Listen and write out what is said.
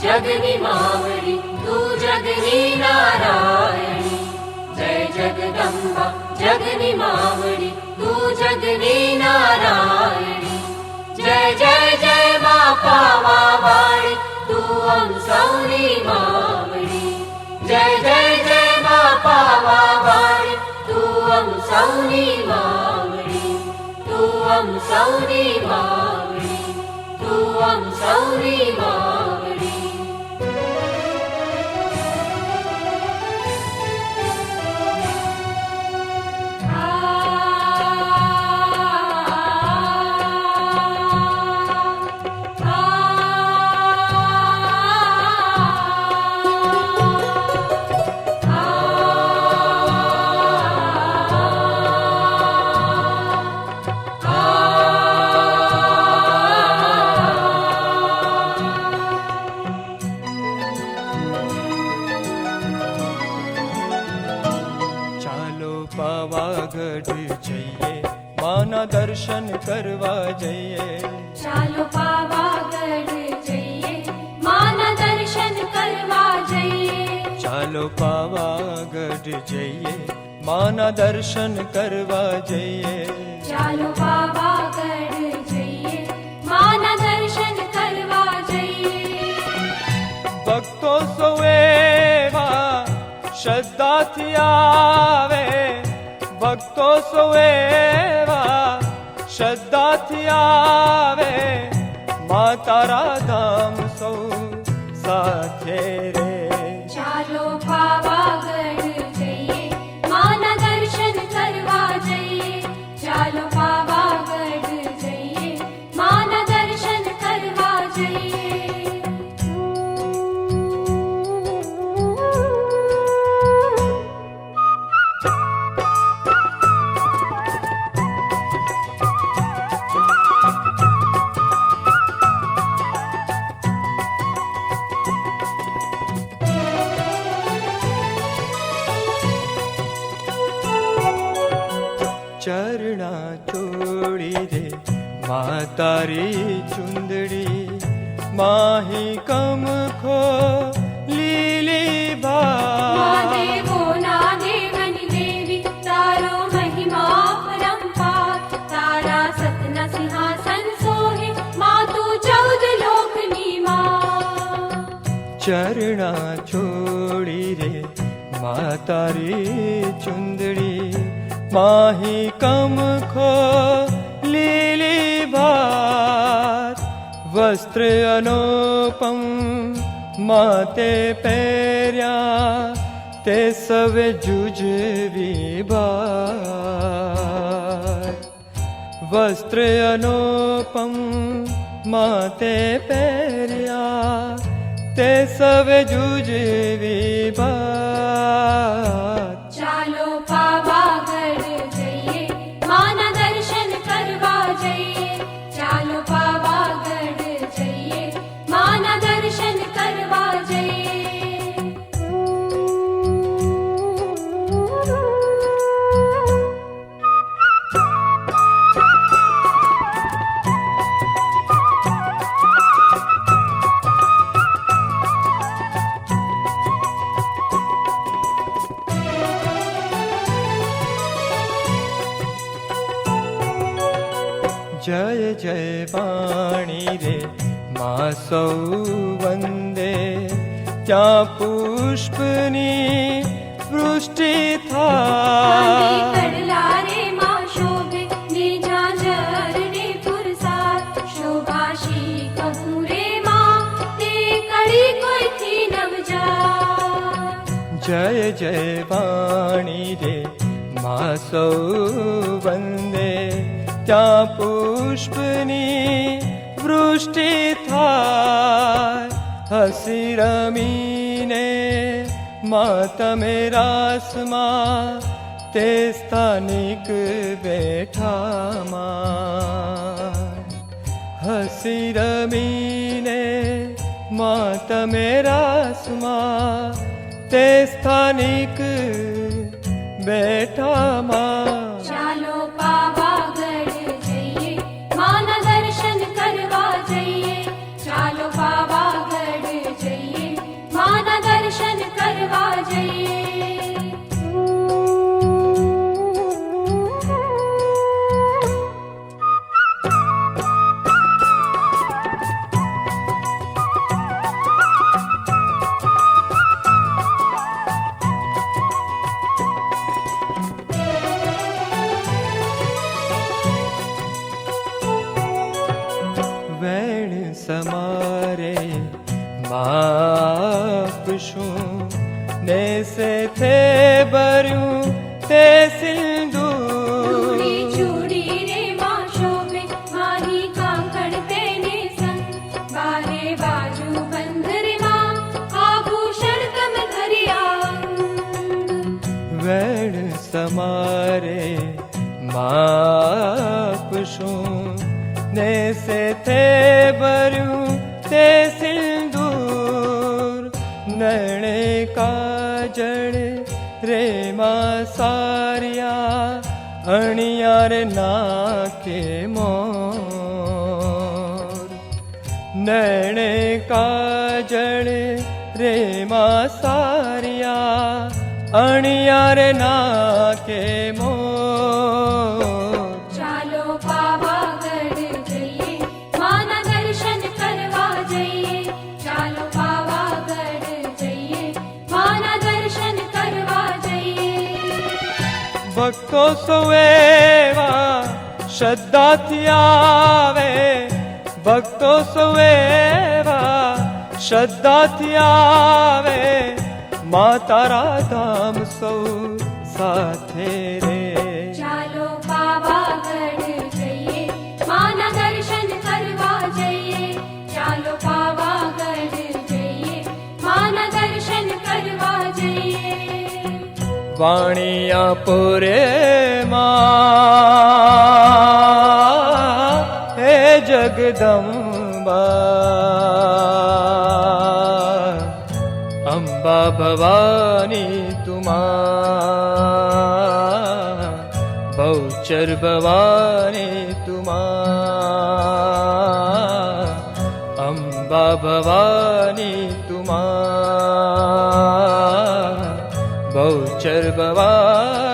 जगनी मावड़ी तू जगनी नारायणी। जय जगदम्बा जगनी मावड़ी तू जगनी नारायणी। जय जय जय माँ पावावाड़ी तू हम सौनी मावड़ी। जय जय जय माँ पावावाड़ी तू हम सौनी मावड़ी। तू हम सौनी मावड़ी। तू हम सौनी मावड़ी। પાવાગઢ જઈએ માના દર્શન કરવા જઈએ। ચાલો પાવાગઢ જઈએ માના દર્શન કરવા જઈએ। ચાલો પાવાગઢ જઈએ માના દર્શન કરવા જઈએ। ચાલો પાવાગઢ જઈએ માના દર્શન કરવા જઈએ। ભક્તો સૌ એવા શ્રદ્ધાથી આવે। ભક્તો સૌ એવા શ્રદ્ધાથી આવે। મા તારા ધામ સૌ સાથે રે। ચાલો પાવાગઢ જઈએ માના દર્શન કરવા જઈએ। ચાલો પાવાગઢ જઈએ માના દર્શન કરવા જઈએ। ચરણા ચોળી રે મા તારી ચુંદડી। માહી કમખો લીલી ભા। દેવોના દેવની દેવી તારો મહિમા પરંપાર। તારા સતના સિંહાસન સોહે મા તું 14 લોકની મા। ચરણા ચોળી રે મા તારી ચુંદડી। માહી કમખો લીલી ભાત। વસ્ત્ર અનુપમ માતે પહેર્યા। તે સવે જુજવી ભાત। વસ્ત્ર અનુપમ માતે પહેર્યા। તે સવે જુજવી ભાત। ચાલો પાવાગઢ જઈએ માના દર્શન કરવા જઈએ। ચાલો પાવાગઢ જઈએ માના દર્શન કરવા જઈએ। જય જય વાણી રે મા સૌ વંદે। ત્યાં પુષ્પની વૃષ્ટિ થાય। કડલા રે મા શોભે ને ઝાંઝર ને પુરસાદ। શોભાશી કહું રે મા તે કડી કોઈથી નવ જાય। જય જય વાણી રે મા સૌ વંદે। ત્યાં પુષ્પની વૃષ્ટિ થાય। હસી રમીને મા તમે રાસમાં। તે સ્થાનિક બેઠા મા। હસી રમીને મા તમે રાસમાં। તે સ્થાનિક બેઠા મા। ચાલો પાવાગઢ જઈએ માના દર્શન કરવા જઈએ। ચાલો પાવાગઢ જઈએ ચરણ સમારે માપશું ને સેથે ભર્યું તે સિંદૂર નયણે કાજળ રેમાં સારિયા અણિયાર નાકે મોર નયણે કાજળ રેમાં સારિયા અણિયાર નાકે મોર ચાલો પાવાગઢ જઈએ માના દર્શન કરવા જઈએ ચાલો પાવાગઢ જઈએ માના દર્શન કરવા જઈએ ભક્તો સૌએવા શ્રદ્ધાથી આવે ભક્તો સૌએવા શ્રદ્ધાથી આવે માતારા ધામ સૌ સાથે રે ચાલો પાવાગઢ જઈએ માના દર્શન કરવા જઈએ ચાલો પાવાગઢ જઈએ માના દર્શન કરવા જઈએ વાણિયા પુરે માં હે જગદંબા અંબા ભવાની તુમા બહુચર ભવાની તુમા અંબા ભવાની તુમા બહુચર ભવાની